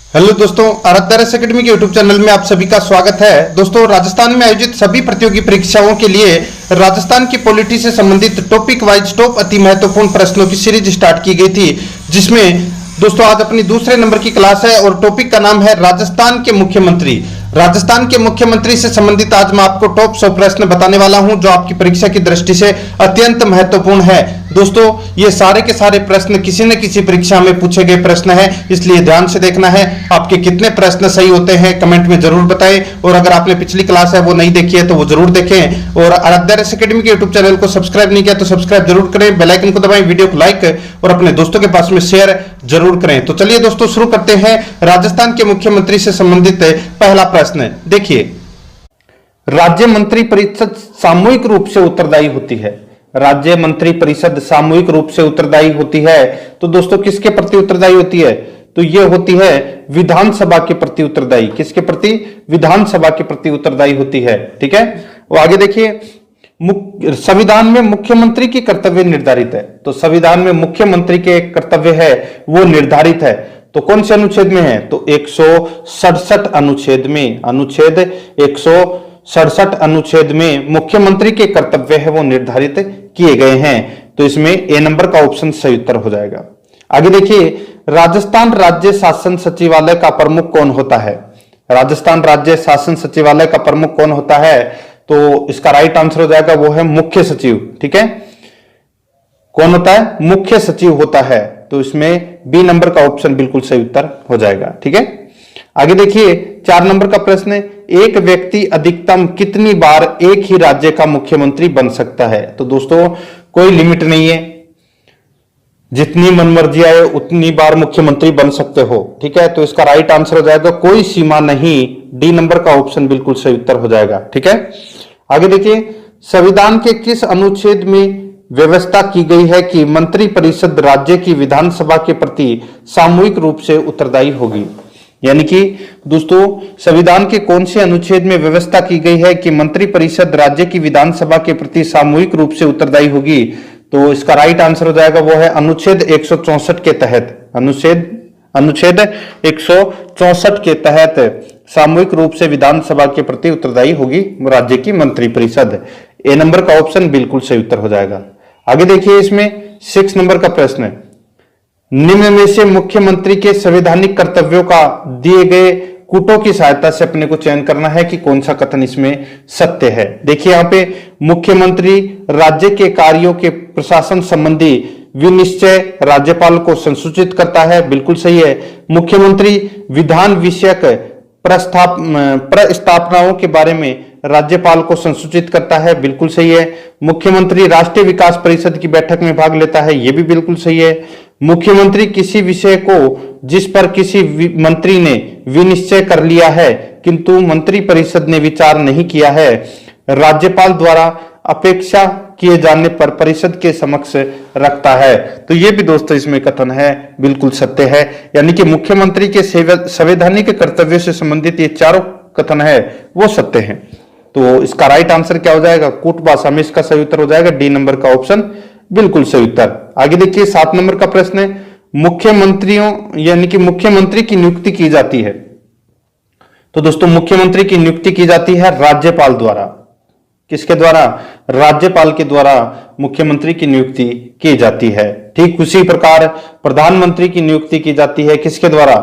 Hello दोस्तों, आराध्यारस academy के YouTube channel में आप सभी का स्वागत है। दोस्तों, राजस्थान में आयोजित सभी प्रतियोगी परीक्षाओं के लिए राजस्थान की पॉलिटी से संबंधित टॉपिक वाइज टॉप अति महत्वपूर्ण प्रश्नों की सीरीज स्टार्ट की गई थी, जिसमें दोस्तों आज अपनी दूसरे नंबर की क्लास है और टॉपिक का नाम है राजस्थान के मुख्यमंत्री। राजस्थान के मुख्यमंत्री से संबंधित आज मैं आपको टॉप 100 प्रश्न बताने वाला हूं, जो आपकी परीक्षा की दृष्टि से अत्यंत महत्वपूर्ण है। दोस्तों, ये सारे के सारे प्रश्न किसी न किसी परीक्षा में पूछे गए प्रश्न हैं, इसलिए ध्यान से देखना है। आपके कितने प्रश्न सही होते हैं कमेंट में जरूर बताएं, और अगर आपने पिछली क्लास है वो नहीं देखी है तो वो जरूर देखें, और आराध्यारस एकेडमी के यूट्यूब चैनल को सब्सक्राइब नहीं किया तो सब्सक्राइब जरूर करें, बेल आइकन को दबाएं, वीडियो को लाइक और अपने दोस्तों के पास में शेयर जरूर करें। तो चलिए दोस्तों, शुरू करते हैं राजस्थान के मुख्यमंत्री से संबंधित पहला प्रश्न। देखिए, राज्य मंत्री परिषद सामूहिक रूप से उत्तरदायी होती है। राज्य मंत्री परिषद सामूहिक रूप से उत्तरदायी होती है, तो दोस्तों किसके प्रति उत्तरदायी होती है? तो ये होती है विधानसभा के प्रति उत्तरदायी। किसके प्रति? विधानसभा के प्रति उत्तरदायी होती है। ठीक है, वो आगे देखिए, संविधान में मुख्यमंत्री की कर्तव्य निर्धारित है। तो संविधान में मुख्यमंत्री के कर्तव्य है वो निर्धारित है, तो कौन से अनुच्छेद में है? तो 167 अनुच्छेद में, अनुच्छेद 167 अनुच्छेद में मुख्यमंत्री के कर्तव्य है वो निर्धारित किए गए हैं। तो इसमें ए नंबर का ऑप्शन सही उत्तर हो जाएगा। आगे देखिए, राजस्थान राज्य शासन सचिवालय का प्रमुख कौन होता है? राजस्थान राज्य शासन सचिवालय का प्रमुख कौन होता है? तो इसका राइट आंसर हो जाएगा वो है मुख्य सचिव। ठीक है, कौन होता है? मुख्य सचिव होता है। तो इसमें बी नंबर का ऑप्शन बिल्कुल सही उत्तर हो जाएगा। ठीक है, आगे देखिए, 4 नंबर का प्रश्न है, एक व्यक्ति अधिकतम कितनी बार एक ही राज्य का मुख्यमंत्री बन सकता है? तो दोस्तों कोई लिमिट नहीं है, जितनी मनमर्जी आए उतनी बार मुख्यमंत्री बन सकते हो। ठीक है, तो इसका राइट आंसर हो जाएगा कोई सीमा नहीं, डी नंबर का ऑप्शन बिल्कुल सही उत्तर हो जाएगा। ठीक है, आगे देखिए, संविधान के किस अनुच्छेद में व्यवस्था की गई है कि मंत्री परिषद राज्य की विधानसभा के प्रति सामूहिक रूप से उत्तरदायी होगी? यानी कि दोस्तों संविधान के कौन से अनुच्छेद में व्यवस्था की गई है कि मंत्री परिषद राज्य की विधानसभा के प्रति सामूहिक रूप से उत्तरदायी होगी? तो इसका राइट आंसर हो जाएगा वो है अनुच्छेद 164 के तहत। अनुच्छेद 164 के तहत सामूहिक रूप से विधानसभा के प्रति उत्तरदायी होगी राज्य की मंत्री परिषद। ए नंबर का ऑप्शन बिल्कुल सही उत्तर हो जाएगा। आगे देखिए, इसमें 6 नंबर का प्रश्न है, निम्न में से मुख्यमंत्री के संवैधानिक कर्तव्यों का दिए गए कूटों की सहायता से अपने को चयन करना है कि कौन सा कथन इसमें सत्य है। देखिए, यहाँ पे मुख्यमंत्री राज्य के कार्यों के प्रशासन संबंधी विनिश्चय राज्यपाल को संसूचित करता है, बिल्कुल सही है। मुख्यमंत्री विधान विषयक प्रस्तावनाओं के बारे में राज्यपाल को संसूचित करता है, बिल्कुल सही है। मुख्यमंत्री राष्ट्रीय विकास परिषद की बैठक में भाग लेता है, यह भी बिल्कुल सही है। मुख्यमंत्री किसी विषय को जिस पर किसी मंत्री ने विनिश्चय कर लिया है किंतु मंत्री परिषद ने विचार नहीं किया है, राज्यपाल द्वारा अपेक्षा किए जाने पर परिषद के समक्ष रखता है। तो ये भी दोस्तों इसमें कथन है बिल्कुल सत्य है। यानी कि मुख्यमंत्री के संवैधानिक कर्तव्य से संबंधित ये चारों कथन है वो सत्य हैं। तो इसका राइट आंसर क्या हो जाएगा? कूट भाषा में इसका सही उत्तर हो जाएगा डी नंबर का ऑप्शन बिल्कुल सही उत्तर। आगे देखिए, 7 नंबर का प्रश्न है, मुख्यमंत्रियों यानी कि मुख्यमंत्री की नियुक्ति की जाती है। तो दोस्तों मुख्यमंत्री की नियुक्ति की जाती है राज्यपाल द्वारा। किसके द्वारा? राज्यपाल के द्वारा मुख्यमंत्री की नियुक्ति की जाती है। ठीक उसी प्रकार प्रधानमंत्री की नियुक्ति की जाती है किसके द्वारा?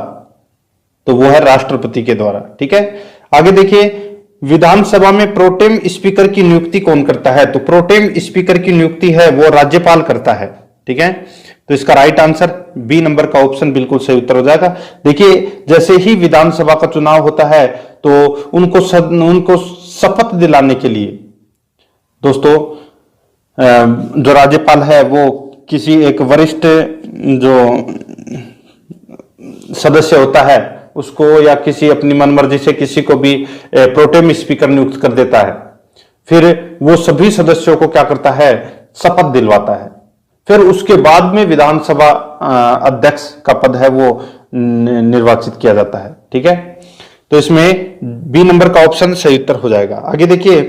तो वो है राष्ट्रपति के द्वारा। ठीक है, आगे देखिए, विधानसभा में प्रोटेम स्पीकर की नियुक्ति कौन करता है? तो प्रोटेम स्पीकर की नियुक्ति है वो राज्यपाल करता है। ठीक है, तो इसका राइट आंसर बी नंबर का ऑप्शन बिल्कुल सही उत्तर हो जाएगा। देखिए, जैसे ही विधानसभा का चुनाव होता है तो उनको शपथ दिलाने के लिए दोस्तों जो राज्यपाल है वो किसी एक वरिष्ठ जो सदस्य होता है उसको या किसी अपनी मनमर्जी से किसी को भी प्रोटेम स्पीकर नियुक्त कर देता है। फिर वो सभी सदस्यों को क्या करता है? शपथ दिलवाता है। फिर उसके बाद में विधानसभा अध्यक्ष का पद है वो निर्वाचित किया जाता है। ठीक है, तो इसमें बी नंबर का ऑप्शन सही उत्तर हो जाएगा। आगे देखिए,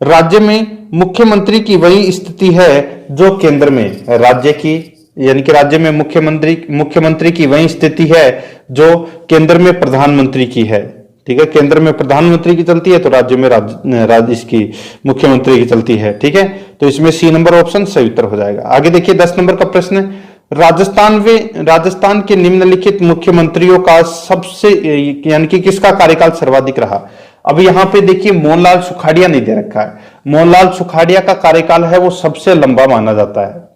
राज्य में मुख्यमंत्री की वही स्थिति है जो केंद्र में। राज्य की यानी कि राज्य में मुख्यमंत्री की वही स्थिति है जो केंद्र में प्रधानमंत्री की है। ठीक है, केंद्र में प्रधानमंत्री की चलती है तो राज्य में राज्य इसकी मुख्यमंत्री की चलती है। ठीक है, तो इसमें सी नंबर ऑप्शन सही उत्तर हो जाएगा। आगे देखिए 10 नंबर का प्रश्न है, राजस्थान के निम्नलिखित मुख्यमंत्रियों का सबसे यानी कि किसका कार्यकाल सर्वाधिक रहा। अब यहां पे देखिए मोहनलाल सुखाड़िया नहीं दे रखा है, मोहनलाल सुखाड़िया का कार्यकाल है वो सबसे लंबा माना जाता है।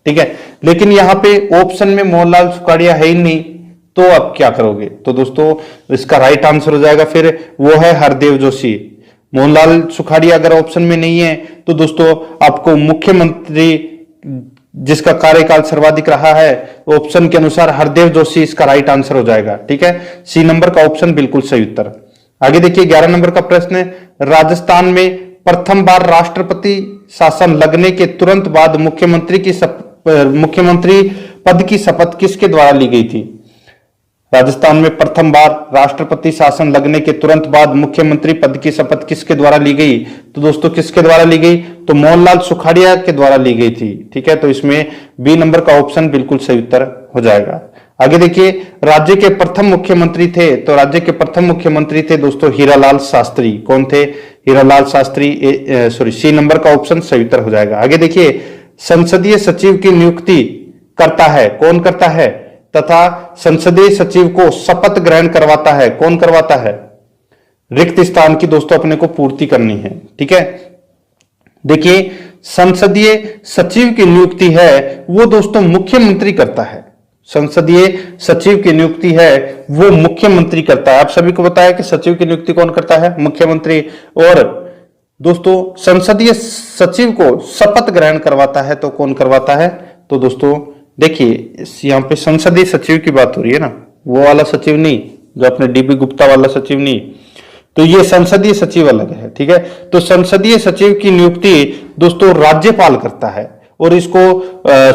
ठीक है, लेकिन यहाँ पे ऑप्शन में मोहनलाल सुखाड़िया है ही नहीं, तो अब क्या करोगे। तो दोस्तों इसका राइट आंसर हो जाएगा फिर वो है हरदेव जोशी। मोहनलाल सुखाड़िया अगर ऑप्शन में नहीं है तो दोस्तों आपको मुख्यमंत्री जिसका कार्यकाल सर्वाधिक रहा है ऑप्शन के अनुसार हरदेव जोशी इसका राइट आंसर हो जाएगा। ठीक है, सी नंबर का ऑप्शन बिल्कुल सही उत्तर। आगे देखिए 11 नंबर का प्रश्न है, राजस्थान में प्रथम बार राष्ट्रपति शासन लगने के तुरंत बाद मुख्यमंत्री पद की शपथ किसके द्वारा ली गई थी। राजस्थान में प्रथम बार राष्ट्रपति शासन लगने के तुरंत बाद मुख्यमंत्री पद की शपथ किसके द्वारा ली गई। तो दोस्तों किसके द्वारा ली गई, तो मोहनलाल सुखाड़िया के द्वारा ली गई थी। ठीक है, तो इसमें बी नंबर का ऑप्शन बिल्कुल सही उत्तर हो जाएगा। आगे देखिए राज्य के प्रथम मुख्यमंत्री थे, तो राज्य के प्रथम मुख्यमंत्री थे दोस्तों हीरालाल शास्त्री। कौन थे, हीरालाल शास्त्री। सी नंबर का ऑप्शन सही उत्तर हो जाएगा। आगे देखिए संसदीय सचिव की नियुक्ति करता है, कौन करता है, तथा संसदीय सचिव को शपथ ग्रहण करवाता है, कौन करवाता है। रिक्त स्थान की दोस्तों अपने को पूर्ति करनी है। ठीक है, देखिए संसदीय सचिव की नियुक्ति है वो दोस्तों मुख्यमंत्री करता है। संसदीय सचिव की नियुक्ति है वो मुख्यमंत्री करता है। आप सभी को बताया कि सचिव की नियुक्ति कौन करता है, मुख्यमंत्री। और दोस्तों संसदीय सचिव को शपथ ग्रहण करवाता है तो कौन करवाता है। तो दोस्तों देखिए यहाँ पे संसदीय सचिव की बात हो रही है ना, वो वाला सचिव नहीं जो अपने डीबी गुप्ता वाला सचिव नहीं, तो ये संसदीय सचिव अलग है। ठीक है, तो संसदीय सचिव की नियुक्ति दोस्तों राज्यपाल करता है और इसको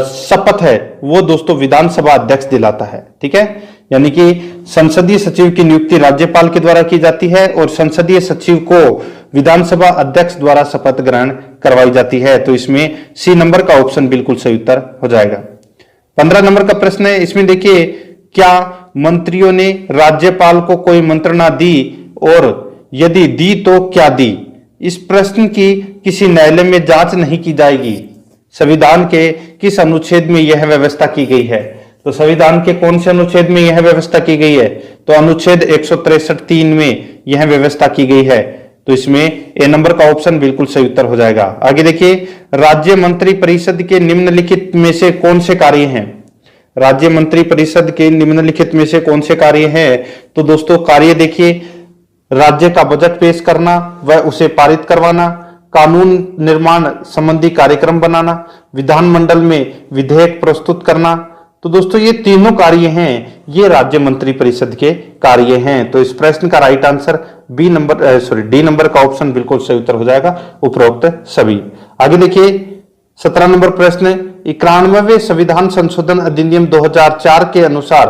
शपथ है वो दोस्तों विधानसभा अध्यक्ष दिलाता है। ठीक है, यानी कि संसदीय सचिव की नियुक्ति राज्यपाल के द्वारा की जाती है और संसदीय सचिव को विधानसभा अध्यक्ष द्वारा शपथ ग्रहण करवाई जाती है। तो इसमें सी नंबर का ऑप्शन बिल्कुल सही उत्तर हो जाएगा। 15 नंबर का प्रश्न है, इसमें देखिए क्या मंत्रियों ने राज्यपाल को कोई मंत्रणा दी और यदि दी तो क्या दी। इस प्रश्न की किसी न्यायालय में जांच नहीं की जाएगी। संविधान के किस अनुच्छेद में यह व्यवस्था की गई है। तो संविधान के कौन से अनुच्छेद में यह व्यवस्था की गई है, तो अनुच्छेद 163(3) में यह व्यवस्था की गई है। तो इसमें ए नंबर का ऑप्शन बिल्कुल सही उत्तर हो जाएगा। आगे देखिए राज्य मंत्री परिषद के निम्नलिखित में से कौन से कार्य हैं। राज्य मंत्री परिषद के निम्नलिखित में से कौन से कार्य हैं। तो दोस्तों कार्य देखिए राज्य का बजट पेश करना व उसे पारित करवाना, कानून निर्माण संबंधी कार्यक्रम बनाना, विधानमंडल में विधेयक प्रस्तुत करना। तो दोस्तों ये तीनों कार्य हैं, ये राज्य मंत्री परिषद के कार्य हैं। तो इस प्रश्न का राइट आंसर डी नंबर का ऑप्शन बिल्कुल सही उत्तर हो जाएगा, उपरोक्त सभी। आगे देखिए 17 नंबर प्रश्न, 91वें संविधान संशोधन अधिनियम 2004 के अनुसार,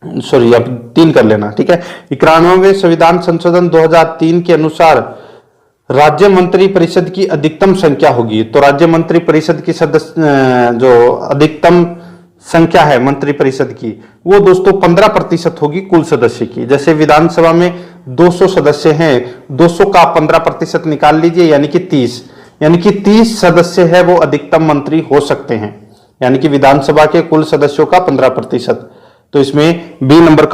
अब 3 कर लेना। ठीक है, 91वें संविधान संशोधन 2003 के अनुसार राज्य मंत्री परिषद की अधिकतम संख्या होगी। तो राज्य मंत्री परिषद की सदस्य जो अधिकतम संख्या है मंत्री परिषद की वो दोस्तों 15% होगी कुल सदस्य की। जैसे विधानसभा में 200 सदस्य हैं, 200 का 15% निकाल लीजिए यानी कि 30, यानी कि 30 सदस्य है वो अधिकतम मंत्री हो सकते हैं, यानी कि विधानसभा के कुल सदस्यों का 15%। तो इसमें डी नंबर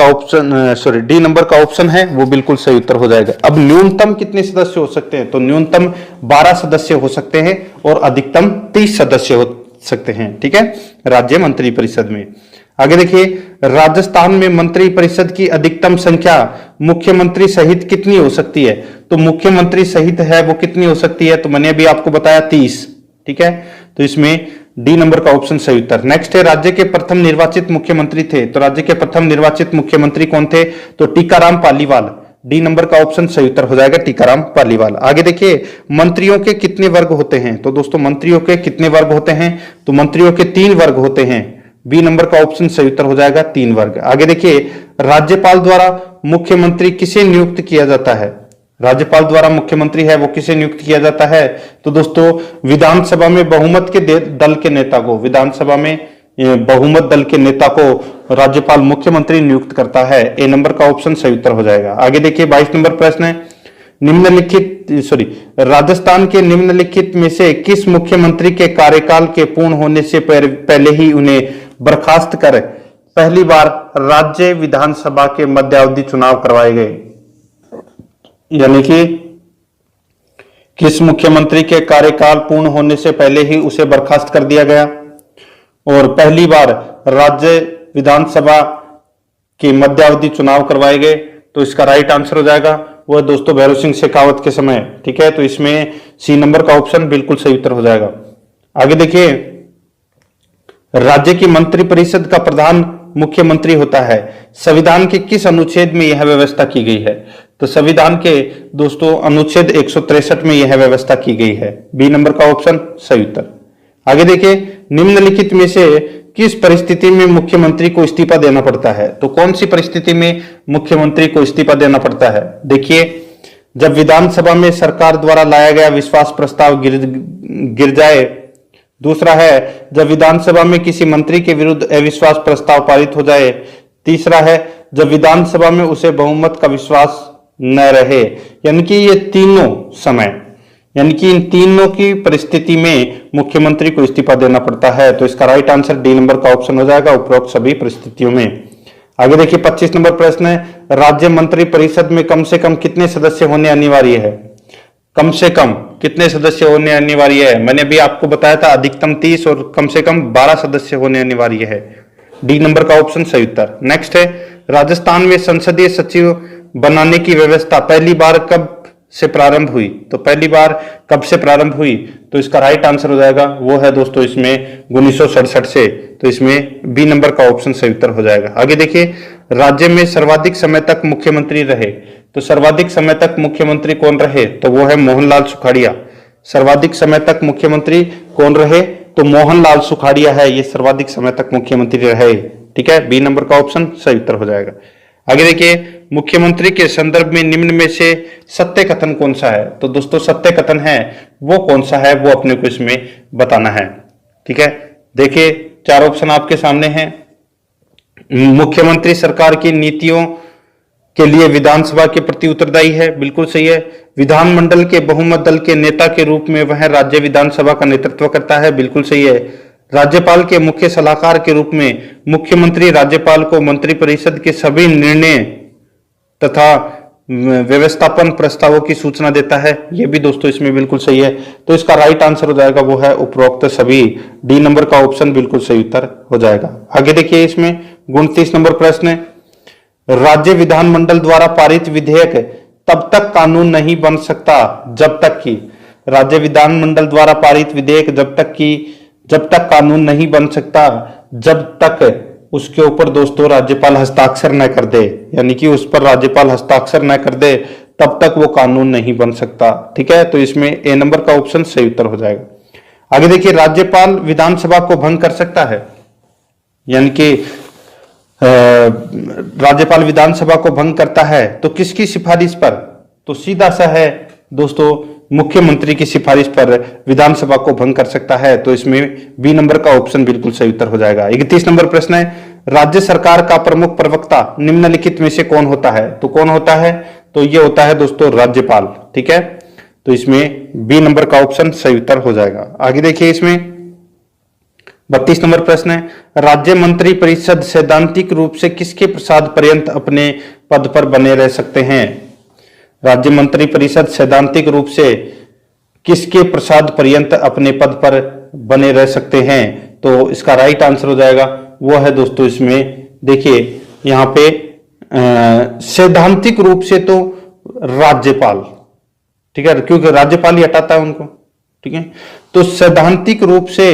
का ऑप्शन है वो बिल्कुल सही उत्तर हो जाएगा। अब न्यूनतम कितने सदस्य हो सकते हैं, तो न्यूनतम 12 सदस्य हो सकते हैं और अधिकतम 30 सदस्य हो सकते हैं। ठीक है, राज्य मंत्री परिषद में। आगे देखिए राजस्थान में मंत्री परिषद की अधिकतम संख्या मुख्यमंत्री सहित कितनी हो सकती है। तो मुख्यमंत्री सहित है वो कितनी हो सकती है, तो मैंने अभी आपको बताया 30। ठीक है, तो इसमें डी नंबर का ऑप्शन सही उत्तर। नेक्स्ट है राज्य के प्रथम निर्वाचित मुख्यमंत्री थे। तो राज्य के प्रथम निर्वाचित मुख्यमंत्री कौन थे, तो टीकाराम पालीवाल। डी नंबर का ऑप्शन सही उत्तर हो जाएगा, टीकाराम पालीवाल। आगे देखिए मंत्रियों के कितने वर्ग होते हैं। तो दोस्तों मंत्रियों के कितने वर्ग होते हैं, तो मंत्रियों के 3 वर्ग होते हैं। बी नंबर का ऑप्शन सही उत्तर हो जाएगा, 3 वर्ग। आगे देखिए राज्यपाल द्वारा मुख्यमंत्री किसे नियुक्त किया जाता है। राज्यपाल द्वारा मुख्यमंत्री है वो किसे नियुक्त किया जाता है? तो दोस्तों विधानसभा में बहुमत के दल के नेता को, विधानसभा में बहुमत दल के नेता को राज्यपाल मुख्यमंत्री नियुक्त करता है। ए नंबर का ऑप्शन सही उत्तर हो जाएगा। आगे देखिए 22 नंबर प्रश्न है, राजस्थान के निम्नलिखित में से किस मुख्यमंत्री के कार्यकाल के पूर्ण होने से पहले ही उन्हें बर्खास्त कर पहली बार राज्य विधानसभा के मध्यावधि चुनाव करवाए गए? यानी कि किस मुख्यमंत्री के कार्यकाल पूर्ण होने से पहले ही उसे बर्खास्त कर दिया गया और पहली बार राज्य विधानसभा के मध्यावधि चुनाव करवाए गए? तो इसका राइट आंसर हो जाएगा वो है दोस्तों भैरव सिंह शेखावत के समय। ठीक है, तो इसमें सी नंबर का ऑप्शन बिल्कुल सही उत्तर हो जाएगा। आगे देखिए, राज्य की मंत्रिपरिषद का प्रधान मुख्यमंत्री होता है, संविधान के किस अनुच्छेद में यह व्यवस्था की गई है? तो संविधान के दोस्तों अनुच्छेद 163 में यह व्यवस्था की गई है। बी नंबर का ऑप्शन सही उत्तर। आगे देखिए, निम्नलिखित में से किस परिस्थिति में मुख्यमंत्री को इस्तीफा देना पड़ता है? तो कौन सी परिस्थिति में मुख्यमंत्री को इस्तीफा देना पड़ता है? देखिए, जब विधानसभा में सरकार द्वारा लाया गया विश्वास प्रस्ताव गिर जाए। दूसरा है जब विधानसभा में किसी मंत्री के विरुद्ध अविश्वास प्रस्ताव पारित हो जाए। तीसरा है जब विधानसभा में उसे बहुमत का विश्वास न रहे। यानी कि ये तीनों समय, यानी कि इन तीनों की परिस्थिति में मुख्यमंत्री को इस्तीफा देना पड़ता है। तो इसका राइट आंसर डी नंबर का ऑप्शन हो जाएगा, उपरोक्त सभी परिस्थितियों में। आगे देखिए 25 नंबर प्रश्न है, राज्य मंत्री परिषद में कम से कम कितने सदस्य होने अनिवार्य है? कम से कम कितने सदस्य होने अनिवार्य है? मैंने अभी आपको बताया था अधिकतम 30 और कम से कम 12 सदस्य होने अनिवार्य है। डी नंबर का ऑप्शन सही उत्तर। नेक्स्ट है, राजस्थान में संसदीय सचिव बनाने की व्यवस्था पहली बार कब से प्रारंभ हुई? तो पहली बार कब से प्रारंभ हुई? तो इसका राइट आंसर हो जाएगा वो है दोस्तों इसमें 1967 से। तो इसमें बी नंबर का ऑप्शन सही उत्तर हो जाएगा। आगे देखिए, राज्य में सर्वाधिक समय तक मुख्यमंत्री रहे। तो सर्वाधिक समय तक मुख्यमंत्री कौन रहे? तो वो है मोहनलाल सुखाड़िया। सर्वाधिक समय तक मुख्यमंत्री कौन रहे? तो मोहनलाल सुखाड़िया है, ये सर्वाधिक समय तक मुख्यमंत्री रहे। ठीक है, बी नंबर का ऑप्शन सही उत्तर हो जाएगा। आगे देखिए, मुख्यमंत्री के संदर्भ में निम्न में से सत्य कथन कौन सा है? तो दोस्तों सत्य कथन है वो कौन सा है वो अपने को इसमें बताना है। ठीक है, देखिए 4 ऑप्शन आपके सामने हैं। मुख्यमंत्री सरकार की नीतियों के लिए विधानसभा के प्रति उत्तरदायी है, बिल्कुल सही है। विधानमंडल के बहुमत दल के नेता के रूप में वह राज्य विधानसभा का नेतृत्व करता है, बिल्कुल सही है। राज्यपाल के मुख्य सलाहकार के रूप में मुख्यमंत्री राज्यपाल को मंत्रिपरिषद के सभी निर्णय तथा व्यवस्थापन प्रस्तावों की सूचना देता है, यह भी दोस्तों इसमें बिल्कुल सही है। तो इसका राइट आंसर हो जाएगा वो है उपरोक्त सभी। डी नंबर का ऑप्शन बिल्कुल सही उत्तर हो जाएगा। आगे देखिए, इसमें 29 नंबर प्रश्न है, राज्य विधानमंडल द्वारा पारित विधेयक तब तक कानून नहीं बन सकता जब तक कि, राज्य विधानमंडल द्वारा पारित विधेयक जब तक कानून नहीं बन सकता जब तक उसके ऊपर दोस्तों राज्यपाल हस्ताक्षर न कर दे। यानी कि उस पर राज्यपाल हस्ताक्षर न कर दे तब तक वो कानून नहीं बन सकता। ठीक है, तो इसमें ए नंबर का ऑप्शन सही उत्तर हो जाएगा। आगे देखिए, राज्यपाल विधानसभा को भंग कर सकता है, यानी कि राज्यपाल विधानसभा को भंग करता है तो किसकी सिफारिश पर? तो सीधा सा है दोस्तों मुख्यमंत्री की सिफारिश पर विधानसभा को भंग कर सकता है। तो इसमें बी नंबर का ऑप्शन बिल्कुल सही उत्तर हो जाएगा। 31 नंबर प्रश्न है, राज्य सरकार का प्रमुख प्रवक्ता निम्नलिखित में से कौन होता है? तो कौन होता है? तो ये होता है दोस्तों राज्यपाल। ठीक है, तो इसमें बी नंबर का ऑप्शन सही उत्तर हो जाएगा। आगे देखिए, इसमें 32 नंबर प्रश्न है, राज्य मंत्री परिषद सैद्धांतिक रूप से किसके प्रसाद पर्यंत अपने पद पर बने रह सकते हैं? राज्य मंत्री परिषद सैद्धांतिक रूप से किसके प्रसाद पर्यंत अपने पद पर बने रह सकते हैं? तो इसका राइट आंसर हो जाएगा वो है दोस्तों इसमें देखिए यहाँ पे सैद्धांतिक रूप से तो राज्यपाल, ठीक है, क्योंकि राज्यपाल ही हटाता है उनको। ठीक है, तो सैद्धांतिक रूप से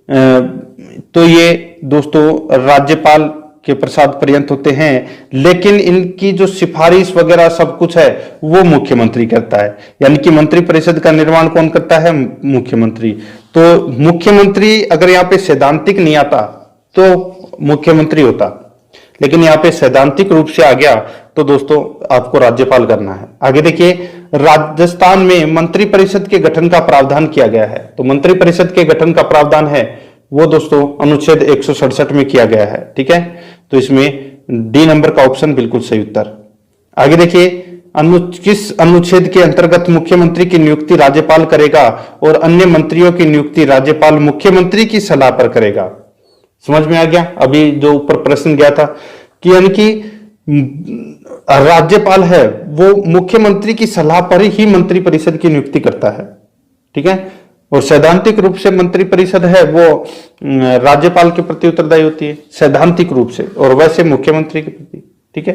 तो ये दोस्तों राज्यपाल के प्रसाद पर्यंत होते हैं, लेकिन इनकी जो सिफारिश वगैरह सब कुछ है वो मुख्यमंत्री करता है। यानी कि मंत्री परिषद का निर्माण कौन करता है? मुख्यमंत्री। तो मुख्यमंत्री अगर यहाँ पे सैद्धांतिक नहीं आता तो मुख्यमंत्री होता, लेकिन यहाँ पे सैद्धांतिक रूप से आ गया तो दोस्तों आपको राज्यपाल करना है। आगे देखिए, राजस्थान में मंत्री परिषद के गठन का प्रावधान किया गया है? तो मंत्री परिषद के गठन का प्रावधान है वो दोस्तों अनुच्छेद 167 में किया गया है। ठीक है, तो इसमें डी नंबर का ऑप्शन बिल्कुल सही उत्तर। आगे देखिए, किस अनुच्छेद के अंतर्गत मुख्यमंत्री की नियुक्ति राज्यपाल करेगा और अन्य मंत्रियों की नियुक्ति राज्यपाल मुख्यमंत्री की सलाह पर करेगा? समझ में आ गया? अभी जो ऊपर प्रश्न गया था कि यानी कि राज्यपाल है वो मुख्यमंत्री की सलाह पर ही मंत्री परिषद की नियुक्ति करता है। ठीक है, और सैद्धांतिक रूप से मंत्री परिषद है वो राज्यपाल के प्रति उत्तरदायी होती है सैद्धांतिक रूप से, और वैसे मुख्यमंत्री के प्रति। ठीक है,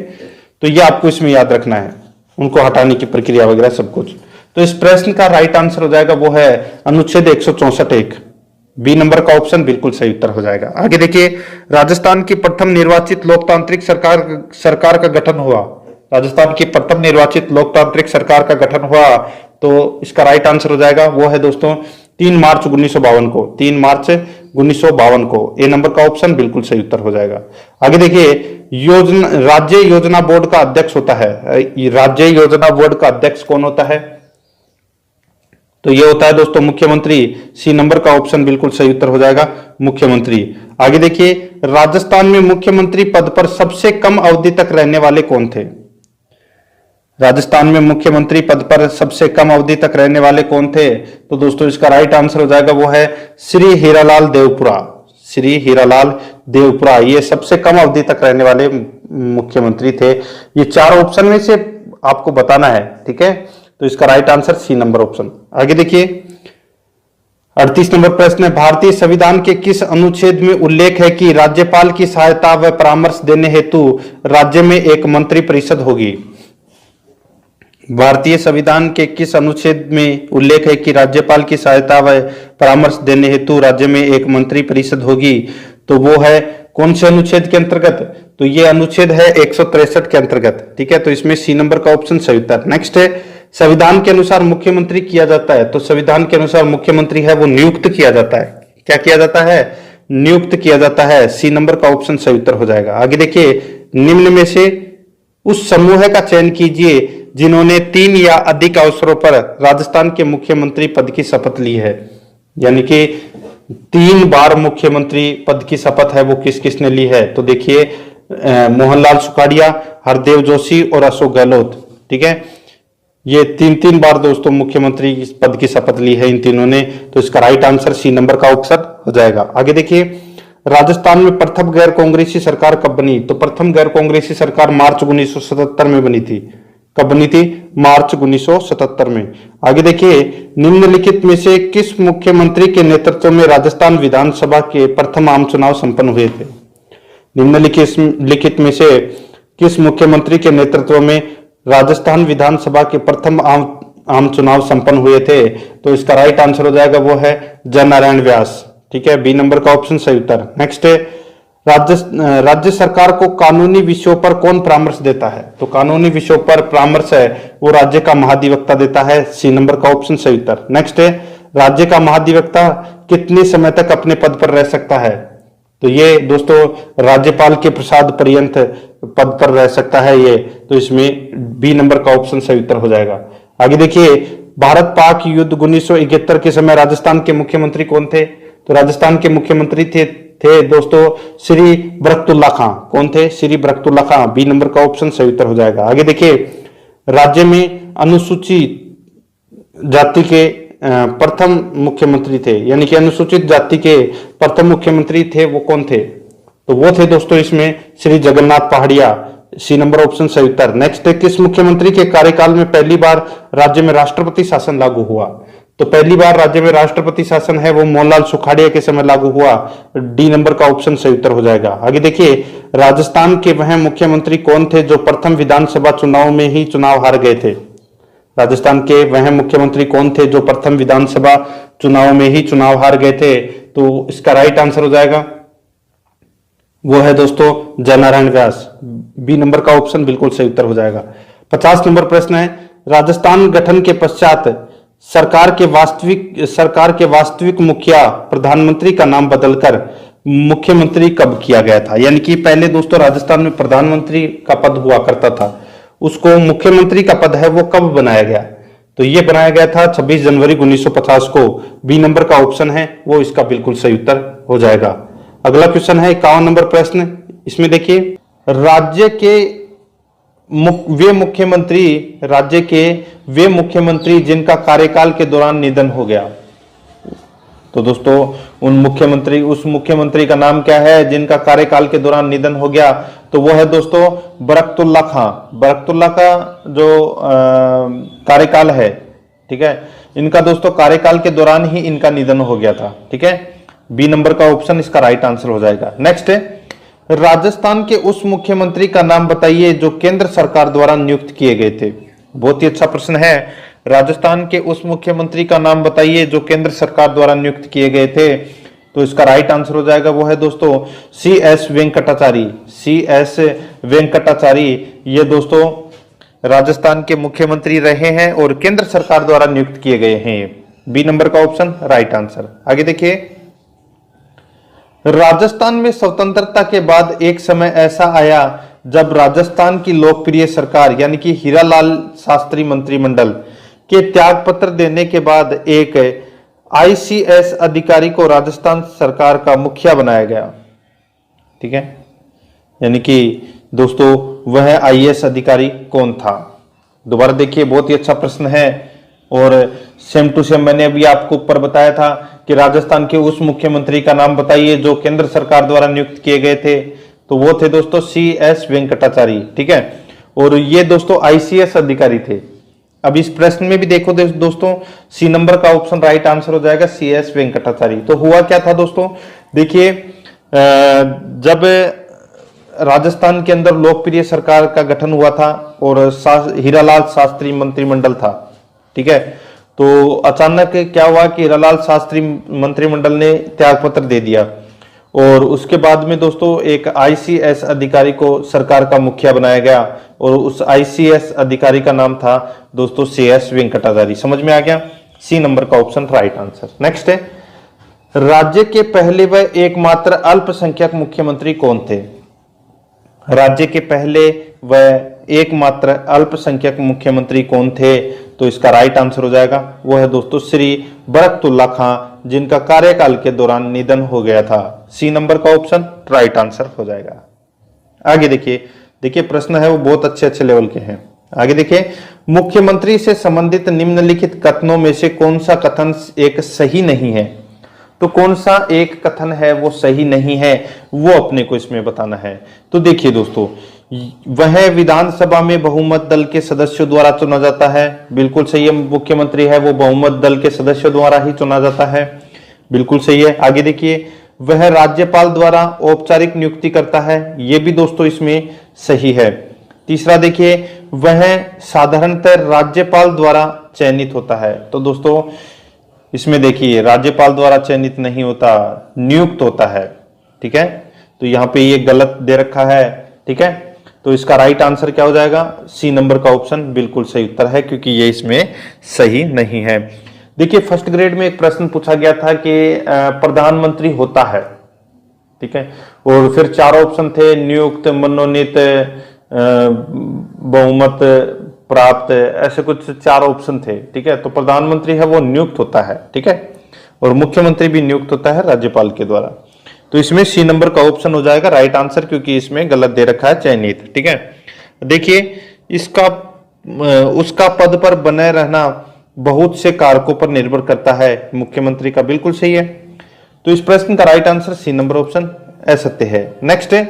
तो ये आपको इसमें याद रखना है, उनको हटाने की प्रक्रिया वगैरह सब कुछ। तो इस प्रश्न का राइट आंसर हो जाएगा वो है अनुच्छेद 164(1). बी नंबर का ऑप्शन बिल्कुल सही उत्तर हो जाएगा। आगे देखिए, राजस्थान की प्रथम निर्वाचित लोकतांत्रिक सरकार का गठन हुआ। राजस्थान की प्रथम निर्वाचित लोकतांत्रिक सरकार का गठन हुआ, तो इसका राइट आंसर हो जाएगा वो है दोस्तों 3 मार्च 1952 को। 3 मार्च 1952 को ए नंबर का ऑप्शन बिल्कुल सही उत्तर हो जाएगा। आगे देखिए, राज्य योजना बोर्ड का अध्यक्ष होता है। राज्य योजना बोर्ड का अध्यक्ष कौन होता है? तो ये होता है दोस्तों मुख्यमंत्री। सी नंबर का ऑप्शन बिल्कुल सही उत्तर हो जाएगा, मुख्यमंत्री। आगे देखिए, राजस्थान में मुख्यमंत्री पद पर सबसे कम अवधि तक रहने वाले कौन थे? राजस्थान में मुख्यमंत्री पद पर सबसे कम अवधि तक रहने वाले कौन थे? तो दोस्तों इसका राइट आंसर हो जाएगा वो है श्री हीरालाल देवपुरा। श्री हीरालाल देवपुरा ये सबसे कम अवधि तक रहने वाले मुख्यमंत्री थे। ये 4 ऑप्शन में से आपको बताना है। ठीक है, तो इसका right answer C number option. आगे देखिए, 38 नंबर प्रश्न है, भारतीय संविधान के किस अनुच्छेद में उल्लेख है कि राज्यपाल की सहायता व परामर्श देने हेतु राज्य में एक मंत्री परिषद होगी? भारतीय संविधान के किस अनुच्छेद में उल्लेख है कि राज्यपाल की सहायता व परामर्श देने हेतु राज्य में एक मंत्री परिषद होगी? तो वो है कौन से अनुच्छेद के अंतर्गत? तो ये अनुच्छेद है 163 के अंतर्गत। ठीक है, तो इसमें सी नंबर का ऑप्शन सही उत्तर। नेक्स्ट है, संविधान के अनुसार मुख्यमंत्री किया जाता है। तो संविधान के अनुसार मुख्यमंत्री है वो नियुक्त किया जाता है। क्या किया जाता है? नियुक्त किया जाता है। सी नंबर का ऑप्शन सही उत्तर हो जाएगा। आगे देखिए, निम्न में से उस समूह का चयन कीजिए जिन्होंने 3 या अधिक अवसरों पर राजस्थान के मुख्यमंत्री पद की शपथ ली है। यानी कि 3 बार मुख्यमंत्री पद की शपथ है वो किस किसने ली है? तो देखिए, मोहनलाल सुखाड़िया, हरदेव जोशी और अशोक गहलोत। ठीक है, ये 3 बार दोस्तों मुख्यमंत्री पद की शपथ ली है इन तीनों ने। तो इसका राइट आंसर सी नंबर का ऑप्शन हो जाएगा। आगे देखिए, राजस्थान में प्रथम गैर कांग्रेसी सरकार कब बनी? तो प्रथम गैर कांग्रेसी सरकार मार्च 1977 में बनी थी। कब बनी थी? मार्च 1977 में। आगे देखिए, निम्नलिखित में से किस मुख्यमंत्री के नेतृत्व में राजस्थान विधानसभा के प्रथम आम चुनाव संपन्न हुए थे? निम्नलिखित में से किस मुख्यमंत्री के नेतृत्व में राजस्थान विधानसभा के प्रथम आम चुनाव संपन्न हुए थे? तो इसका राइट आंसर हो जाएगा वो है जयनारायण व्यास। ठीक है, बी नंबर का ऑप्शन सही उत्तर। नेक्स्ट है, राज्य सरकार को कानूनी विषयों पर कौन परामर्श देता है? तो कानूनी विषयों पर परामर्श है वो राज्य का महाधिवक्ता देता है। सी नंबर का ऑप्शन सही उत्तर। नेक्स्ट है, राज्य का महाधिवक्ता कितने समय तक अपने पद पर रह सकता है? तो ये दोस्तों राज्यपाल के प्रसाद पर्यंत पद पर रह सकता है ये। तो इसमें बी नंबर का ऑप्शन सही उत्तर हो जाएगा। आगे देखिए, भारत पाक युद्ध 1971 के समय राजस्थान के मुख्यमंत्री कौन थे? तो राजस्थान के मुख्यमंत्री थे दोस्तों श्री बरकतुल्ला खां। कौन थे? श्री बरकतुल्ला खां। बी नंबर का ऑप्शन सही उत्तर हो जाएगा। आगे देखिए, राज्य में अनुसूचित जाति के प्रथम मुख्यमंत्री थे, यानी कि अनुसूचित जाति के प्रथम मुख्यमंत्री थे वो कौन थे? तो वो थे दोस्तों इसमें श्री जगन्नाथ पहाड़िया। सी नंबर ऑप्शन सही उत्तर। नेक्स्ट है, किस मुख्यमंत्री के कार्यकाल में पहली बार राज्य में राष्ट्रपति शासन लागू हुआ? तो पहली बार राज्य में राष्ट्रपति शासन है वो मोहनलाल सुखाड़िया के समय लागू हुआ। डी नंबर का ऑप्शन सही उत्तर हो जाएगा। आगे देखिए, राजस्थान के वह मुख्यमंत्री कौन थे जो प्रथम विधानसभा चुनाव में ही चुनाव हार गए थे? राजस्थान के वह मुख्यमंत्री कौन थे जो प्रथम विधानसभा चुनाव में ही चुनाव हार गए थे? तो इसका राइट आंसर हो जाएगा वो है दोस्तों जयनारायण व्यास। बी नंबर का ऑप्शन बिल्कुल सही उत्तर हो जाएगा। 50 नंबर प्रश्न है, राजस्थान गठन के पश्चात सरकार के वास्तविक मुखिया प्रधानमंत्री का नाम बदलकर मुख्यमंत्री कब किया गया था? यानी कि पहले दोस्तों राजस्थान में प्रधानमंत्री का पद हुआ करता था, उसको मुख्यमंत्री का पद है वो कब बनाया गया? तो ये बनाया गया था 26 जनवरी 1950 को। बी नंबर का ऑप्शन है वो इसका बिल्कुल सही उत्तर हो जाएगा। अगला क्वेश्चन है 51 नंबर प्रश्न। इसमें देखिए, राज्य के वे मुख्यमंत्री जिनका कार्यकाल के दौरान निधन हो गया। तो दोस्तों उस मुख्यमंत्री का नाम क्या है जिनका कार्यकाल के दौरान निधन हो गया? तो वो है दोस्तों बरकतुल्ला खां। बरकतुल्ला का जो कार्यकाल है, ठीक है, इनका दोस्तों कार्यकाल के दौरान ही इनका निधन हो गया था। ठीक है, बी नंबर का ऑप्शन इसका राइट आंसर हो जाएगा। नेक्स्ट है, राजस्थान के उस मुख्यमंत्री का नाम बताइए जो केंद्र सरकार द्वारा नियुक्त किए गए थे। बहुत ही अच्छा प्रश्न है। राजस्थान के उस मुख्यमंत्री का नाम बताइए जो केंद्र सरकार द्वारा नियुक्त किए गए थे। तो इसका राइट आंसर हो जाएगा वो है दोस्तों CS वेंकटाचारी। CS वेंकटाचारी ये दोस्तों राजस्थान के मुख्यमंत्री रहे हैं और केंद्र सरकार द्वारा नियुक्त किए गए हैं। बी नंबर का ऑप्शन राइट आंसर। आगे देखिए, राजस्थान में स्वतंत्रता के बाद एक समय ऐसा आया जब राजस्थान की लोकप्रिय सरकार यानी कि हीरालाल शास्त्री मंत्रिमंडल के त्यागपत्र देने के बाद एक ICS अधिकारी को राजस्थान सरकार का मुखिया बनाया गया। ठीक है, यानी कि दोस्तों वह IAS अधिकारी कौन था? दोबारा देखिए, बहुत ही अच्छा प्रश्न है और सेम टू सेम मैंने अभी आपको ऊपर बताया था कि राजस्थान के उस मुख्यमंत्री का नाम बताइए जो केंद्र सरकार द्वारा नियुक्त किए गए थे। तो वो थे दोस्तों CS वेंकटाचारी। ठीक है, और ये दोस्तों ICS अधिकारी थे। अब इस प्रश्न में भी देखो दोस्तों, सी नंबर का ऑप्शन राइट आंसर हो जाएगा CS वेंकटाचारी। तो हुआ क्या था दोस्तों, देखिए जब राजस्थान के अंदर लोकप्रिय सरकार का गठन हुआ था और हीरालाल शास्त्री मंत्रिमंडल था। ठीक है, तो अचानक क्या हुआ कि हीरालाल शास्त्री मंत्रिमंडल ने त्यागपत्र दे दिया और उसके बाद में दोस्तों एक ICS अधिकारी को सरकार का मुखिया बनाया गया और उस ICS अधिकारी का नाम था दोस्तों CS वेंकटाचारी। समझ में आ गया? सी नंबर का ऑप्शन राइट आंसर। नेक्स्ट है, राज्य के पहले व एकमात्र अल्पसंख्यक मुख्यमंत्री कौन थे? राज्य के पहले व एकमात्र अल्पसंख्यक मुख्यमंत्री कौन थे? तो इसका राइट आंसर हो जाएगा वो है दोस्तों श्री बरकतुल्ला खां, जिनका कार्यकाल के दौरान निधन हो गया था। सी नंबर का ऑप्शन राइट आंसर हो जाएगा। आगे देखिए प्रश्न है वो बहुत अच्छे लेवल के हैं। आगे देखिए, मुख्यमंत्री से संबंधित निम्नलिखित कथनों में से कौन सा कथन एक सही नहीं है? तो कौन सा एक कथन है वो सही नहीं है, वो अपने को इसमें बताना है। तो देखिए दोस्तों, वह विधानसभा में बहुमत दल के सदस्यों द्वारा चुना जाता है। बिल्कुल सही है, मुख्यमंत्री है वो बहुमत दल के सदस्यों द्वारा ही चुना जाता है। बिल्कुल सही है। आगे देखिए, वह राज्यपाल द्वारा औपचारिक नियुक्ति करता है। ये भी दोस्तों इसमें सही है। तीसरा देखिए, वह साधारणतः राज्यपाल द्वारा चयनित होता है। तो दोस्तों इसमें देखिए राज्यपाल द्वारा चयनित नहीं होता, नियुक्त होता है। ठीक है, तो यहाँ पे ये गलत दे रखा है। ठीक है, तो इसका राइट आंसर क्या हो जाएगा? सी नंबर का ऑप्शन बिल्कुल सही उत्तर है, क्योंकि ये इसमें सही नहीं है। देखिए फर्स्ट ग्रेड में एक प्रश्न पूछा गया था कि प्रधानमंत्री होता है। ठीक है, और फिर चार ऑप्शन थे, नियुक्त, मनोनीत, बहुमत प्राप्त, ऐसे कुछ चार ऑप्शन थे। ठीक है, तो प्रधानमंत्री है वो नियुक्त होता है। ठीक है, और मुख्यमंत्री भी नियुक्त होता है राज्यपाल के द्वारा। तो इसमें सी नंबर का ऑप्शन हो जाएगा राइट आंसर, क्योंकि इसमें गलत दे रखा है चयनित। ठीक है, देखिए इसका उसका पद पर बने रहना बहुत से कारकों पर निर्भर करता है। मुख्यमंत्री का बिल्कुल सही है। तो इस प्रश्न का right answer C number option असत्य है। नेक्स्ट है,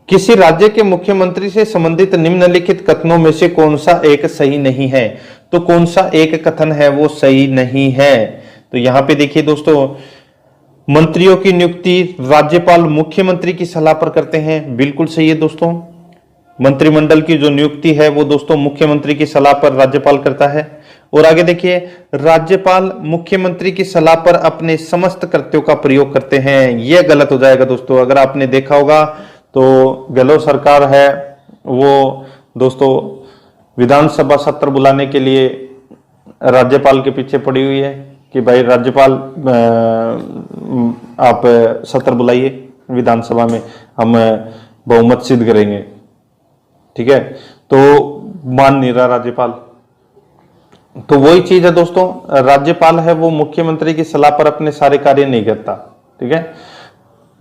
किसी राज्य के मुख्यमंत्री से संबंधित निम्नलिखित कथनों में से कौन सा एक सही नहीं है? तो कौन सा एक कथन है वो सही नहीं है? तो यहां पे देखिए दोस्तों, मंत्रियों की नियुक्ति राज्यपाल मुख्यमंत्री की सलाह पर करते हैं। बिल्कुल सही है दोस्तों, मंत्रिमंडल की जो नियुक्ति है वो दोस्तों मुख्यमंत्री की सलाह पर राज्यपाल करता है। और आगे देखिए, राज्यपाल मुख्यमंत्री की सलाह पर अपने समस्त कृत्यों का प्रयोग करते हैं। यह गलत हो जाएगा दोस्तों। अगर आपने देखा होगा तो गहलोत सरकार है वो दोस्तों विधानसभा सत्र बुलाने के लिए राज्यपाल के पीछे पड़ी हुई है कि भाई राज्यपाल आप सत्र बुलाइए विधानसभा में, हम बहुमत सिद्ध करेंगे। ठीक है, तो मान नहीं रहा राज्यपाल। तो वही चीज है दोस्तों, राज्यपाल है वो मुख्यमंत्री की सलाह पर अपने सारे कार्य नहीं करता। ठीक है,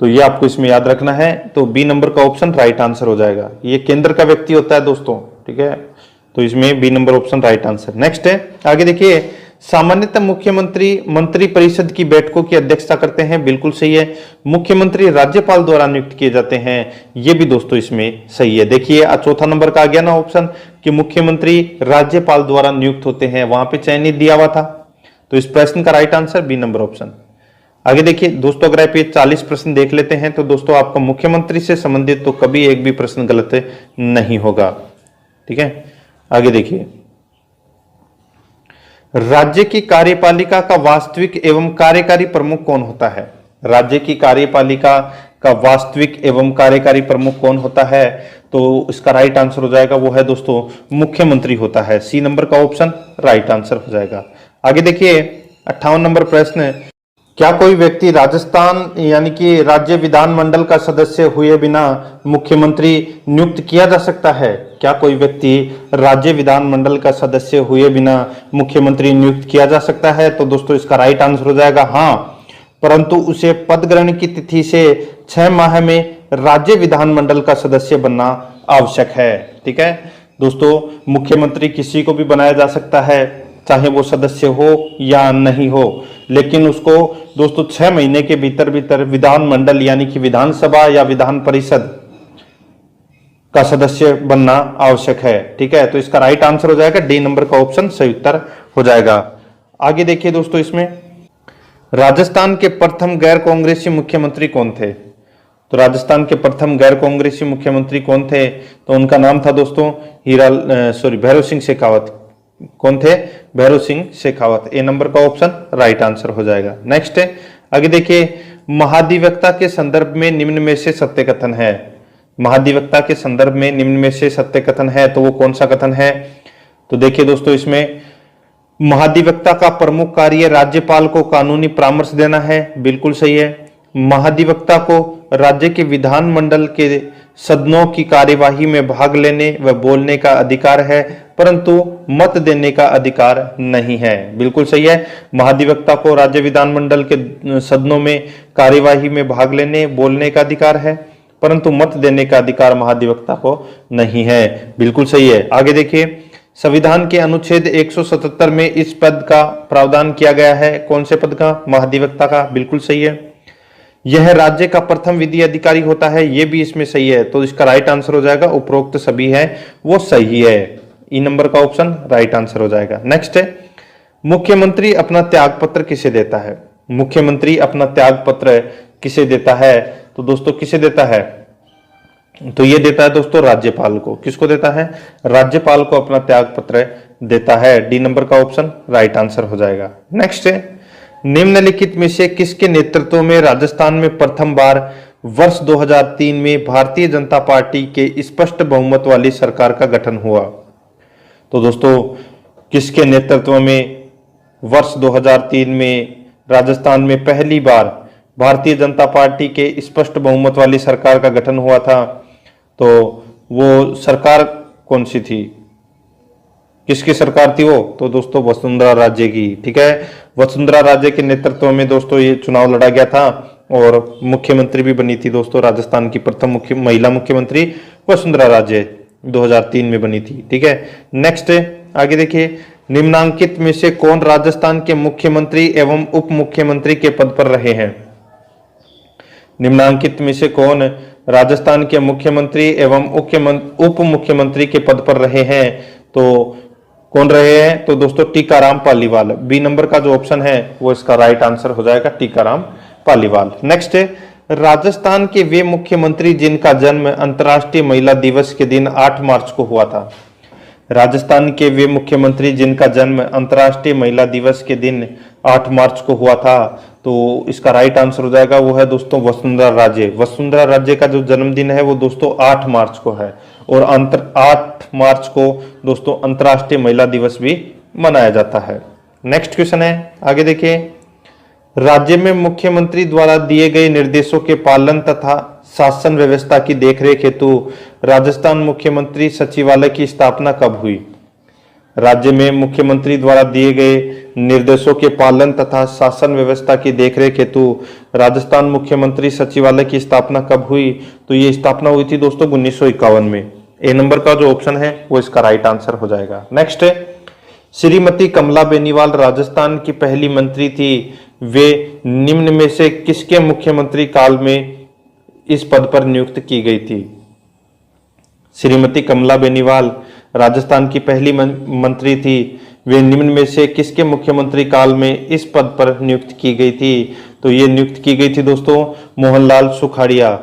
तो ये आपको इसमें याद रखना है। तो बी नंबर का ऑप्शन राइट आंसर हो जाएगा। ये केंद्र का व्यक्ति होता है दोस्तों। ठीक है, तो इसमें B number option right answer. Next है, आगे देखिए, सामान्यतः मुख्यमंत्री मंत्री परिषद की बैठकों की अध्यक्षता करते हैं, बिल्कुल सही है। मुख्यमंत्री राज्यपाल द्वारा नियुक्त किए जाते हैं, ये भी दोस्तों इसमें सही है। देखिए चौथा नंबर का आ गया ना ऑप्शन कि मुख्यमंत्री राज्यपाल द्वारा नियुक्त होते हैं, वहां पे चयनित दिया हुआ था। तो इस प्रश्न का right answer B number option. आगे देखिए दोस्तों, अगर आप ये 40 प्रश्न देख लेते हैं तो दोस्तों आपका मुख्यमंत्री से संबंधित तो कभी एक भी प्रश्न गलत नहीं होगा। ठीक है, आगे देखिए, राज्य की कार्यपालिका का वास्तविक एवं कार्यकारी प्रमुख कौन होता है? राज्य की कार्यपालिका का वास्तविक एवं कार्यकारी प्रमुख कौन होता है? तो इसका राइट आंसर हो जाएगा, वो है दोस्तों मुख्यमंत्री होता है। सी नंबर का ऑप्शन राइट आंसर हो जाएगा। आगे देखिए 58 नंबर प्रश्न, क्या कोई व्यक्ति राजस्थान यानी कि राज्य विधानमंडल का सदस्य हुए बिना मुख्यमंत्री नियुक्त किया जा सकता है? क्या कोई व्यक्ति राज्य विधानमंडल का सदस्य हुए बिना मुख्यमंत्री नियुक्त किया जा सकता है? तो दोस्तों इसका राइट आंसर हो जाएगा हाँ, परंतु उसे पद ग्रहण की तिथि से 6 माह में राज्य विधानमंडल का सदस्य बनना आवश्यक है। ठीक है दोस्तों, मुख्यमंत्री किसी को भी बनाया जा सकता है, चाहे वो सदस्य हो या नहीं हो, लेकिन उसको दोस्तों 6 महीने के भीतर भीतर विधानमंडल यानी कि विधानसभा या विधान परिषद का सदस्य बनना आवश्यक है। ठीक है, तो इसका राइट आंसर हो जाएगा डी नंबर का ऑप्शन सही उत्तर हो जाएगा। आगे देखिए दोस्तों, इसमें राजस्थान के प्रथम गैर कांग्रेसी मुख्यमंत्री कौन थे? तो राजस्थान के प्रथम गैर कांग्रेसी मुख्यमंत्री कौन थे? तो उनका नाम था दोस्तों भैरव सिंह शेखावत। कौन थे? भैरव सिंह शेखावत। ए नंबर का ऑप्शन राइट आंसर हो जाएगा। नेक्स्ट है, आगे देखिए, महाधिवक्ता के संदर्भ में निम्न में से सत्य कथन है। महाधिवक्ता के संदर्भ में निम्न में से सत्य कथन है, तो वो कौन सा कथन है? तो देखिए दोस्तों, इसमें महाधिवक्ता का प्रमुख कार्य राज्यपाल को कानूनी परामर्श देना है, बिल्कुल सही है। महाधिवक्ता को राज्य के विधानमंडल के सदनों की कार्यवाही में भाग लेने व बोलने का अधिकार है, परंतु मत देने का अधिकार नहीं है, बिल्कुल सही है। महाधिवक्ता को राज्य विधानमंडल के सदनों में कार्यवाही में भाग लेने बोलने का अधिकार है, परंतु मत देने का अधिकार महाधिवक्ता को नहीं है, बिल्कुल सही है। आगे देखिए, संविधान के अनुच्छेद 177 में इस पद का प्रावधान किया गया है, कौन से पद का? महाधिवक्ता का, बिल्कुल सही है। यह राज्य का प्रथम विधि अधिकारी होता है, यह भी इसमें सही है, तो इसका राइट आंसर हो जाएगा उपरोक्त सभी है वो सही है। ई नंबर का ऑप्शन राइट आंसर हो जाएगा। नेक्स्ट है, मुख्यमंत्री अपना त्याग पत्र किसे देता है? मुख्यमंत्री अपना त्याग पत्र किसे देता है? तो दोस्तों किसे देता है? तो ये देता है दोस्तों राज्यपाल को। किसको देता है? राज्यपाल को अपना त्याग पत्र देता है। डी नंबर का ऑप्शन राइट आंसर हो जाएगा। नेक्स्ट है, निम्नलिखित में से किसके नेतृत्व में राजस्थान में प्रथम बार वर्ष 2003 में भारतीय जनता पार्टी के स्पष्ट बहुमत वाली सरकार का गठन हुआ? तो दोस्तों किसके नेतृत्व में वर्ष 2003 में राजस्थान में पहली बार भारतीय जनता पार्टी के स्पष्ट बहुमत वाली सरकार का गठन हुआ था? तो वो सरकार कौन सी थी? किसकी सरकार थी वो? तो दोस्तों वसुंधरा राजे की। ठीक है, वसुंधरा राजे के नेतृत्व में दोस्तों ये चुनाव लड़ा गया था और मुख्यमंत्री भी बनी थी दोस्तों। राजस्थान की प्रथम महिला मुख्यमंत्री वसुंधरा राजे 2003 में बनी थी। ठीक है, नेक्स्ट आगे देखिए, निम्नांकित में से कौन राजस्थान के मुख्यमंत्री एवं उप मुख्यमंत्री के पद पर रहे हैं? निम्नांकित में से कौन राजस्थान के मुख्यमंत्री एवं उप मुख्यमंत्री के पद पर रहे हैं? तो कौन रहे हैं? तो दोस्तों टीकाराम पालीवाल। बी नंबर का जो ऑप्शन है वो इसका राइट आंसर हो जाएगा, टीकाराम पालीवाल। नेक्स्ट है, राजस्थान के वे मुख्यमंत्री जिनका जन्म अंतर्राष्ट्रीय महिला दिवस के दिन 8 मार्च को हुआ था। राजस्थान के वे मुख्यमंत्री जिनका जन्म अंतर्राष्ट्रीय महिला दिवस के दिन 8 मार्च को हुआ था, तो इसका राइट आंसर हो जाएगा वो है दोस्तों वसुंधरा राजे। वसुंधरा राजे का जो जन्मदिन है वो दोस्तों 8 मार्च को है और 8 मार्च को दोस्तों अंतर्राष्ट्रीय महिला दिवस भी मनाया जाता है। नेक्स्ट क्वेश्चन है, आगे देखिए, राज्य में मुख्यमंत्री द्वारा दिए गए निर्देशों के पालन तथा शासन व्यवस्था की देखरेख हेतु राजस्थान मुख्यमंत्री सचिवालय की स्थापना कब हुई? राज्य में मुख्यमंत्री द्वारा दिए गए निर्देशों के पालन तथा शासन व्यवस्था की देखरेख हेतु राजस्थान मुख्यमंत्री सचिवालय की स्थापना कब हुई? तो ये स्थापना हुई थी दोस्तों 1951 में। ए नंबर का जो ऑप्शन है वो इसका राइट आंसर हो जाएगा। नेक्स्ट है, श्रीमती कमला बेनीवाल राजस्थान की पहली मंत्री थी। वे निम्न में से किसके मुख्यमंत्री काल में इस पद पर नियुक्त की गई थी? श्रीमती कमला बेनीवाल राजस्थान की पहली मंत्री थी। वे निम्न में से किसके मुख्यमंत्री काल में इस पद पर नियुक्त की गई थी? तो ये नियुक्त की गई थी दोस्तों मोहनलाल सुखाड़िया।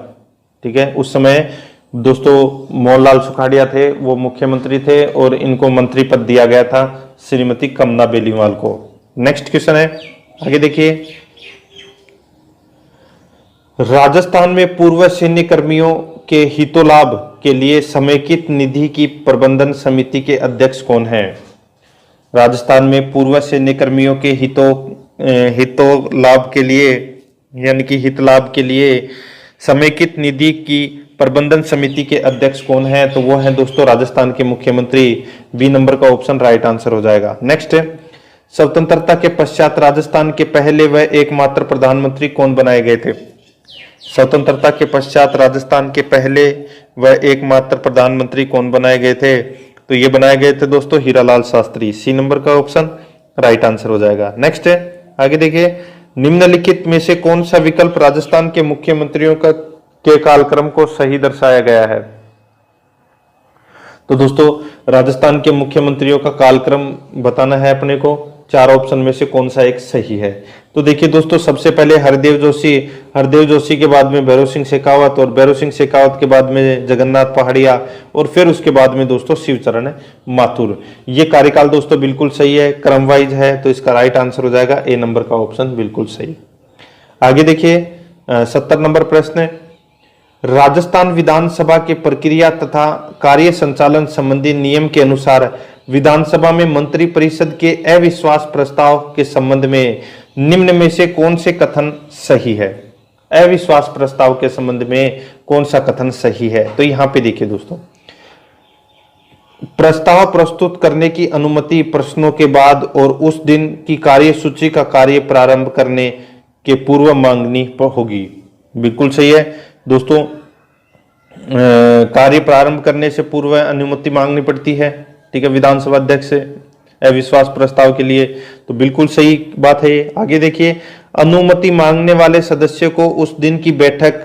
ठीक है, उस समय दोस्तों मोहनलाल सुखाड़िया थे, वो मुख्यमंत्री थे और इनको मंत्री पद दिया गया था श्रीमती कमला बेनीवाल को। नेक्स्ट क्वेश्चन है, आगे देखिए। राजस्थान में पूर्व सैन्य कर्मियों के हितोलाभ के लिए समेकित निधि की प्रबंधन समिति के अध्यक्ष कौन है? राजस्थान में पूर्व सैन्य कर्मियों के हितोलाभ के लिए यानी कि हित लाभ के लिए समेकित निधि की प्रबंधन समिति के अध्यक्ष कौन है? तो वो है दोस्तों राजस्थान के मुख्यमंत्री। बी नंबर का ऑप्शन राइट आंसर हो जाएगा। नेक्स्ट है, स्वतंत्रता के पश्चात राजस्थान के पहले व एकमात्र प्रधानमंत्री कौन बनाए गए थे? स्वतंत्रता के पश्चात राजस्थान के पहले व एकमात्र प्रधानमंत्री कौन बनाए गए थे? तो ये बनाए गए थे दोस्तों हीरालाल शास्त्री। सी नंबर का ऑप्शन राइट आंसर हो जाएगा। नेक्स्ट है, आगे देखिए। निम्नलिखित में से कौन सा विकल्प राजस्थान के मुख्यमंत्रियों के कालक्रम को सही दर्शाया गया है? तो दोस्तों राजस्थान के मुख्यमंत्रियों का कालक्रम बताना है अपने को। चार ऑप्शन में से कौन सा एक सही है? तो देखिए दोस्तों, सबसे पहले हरदेव जोशी के बाद में भैरव सिंह शेखावत, और भैरव सिंह शेखावत के बाद में जगन्नाथ पहाड़िया, और फिर उसके बाद में दोस्तों शिवचरण माथुर। ये कार्यकाल दोस्तों बिल्कुल सही है, क्रम वाइज है, तो इसका राइट आंसर हो जाएगा ए नंबर का ऑप्शन बिल्कुल सही। आगे देखिए 70 नंबर प्रश्न है, राजस्थान विधानसभा के प्रक्रिया तथा कार्य संचालन संबंधी नियम के अनुसार विधानसभा में मंत्री परिषद के अविश्वास प्रस्ताव के संबंध में निम्न में से कौन से कथन सही है? अविश्वास प्रस्ताव के संबंध में कौन सा कथन सही है? तो यहां पे देखिए दोस्तों, प्रस्ताव प्रस्तुत करने की अनुमति प्रश्नों के बाद और उस दिन की कार्यसूची का कार्य प्रारंभ करने के पूर्व मांगनी होगी। बिल्कुल सही है दोस्तों, कार्य प्रारंभ करने से पूर्व अनुमति मांगनी पड़ती है। ठीक है, विधानसभा अध्यक्ष से अविश्वास प्रस्ताव के लिए, तो बिल्कुल सही बात है ये। आगे देखिए, अनुमति मांगने वाले सदस्य को उस दिन की बैठक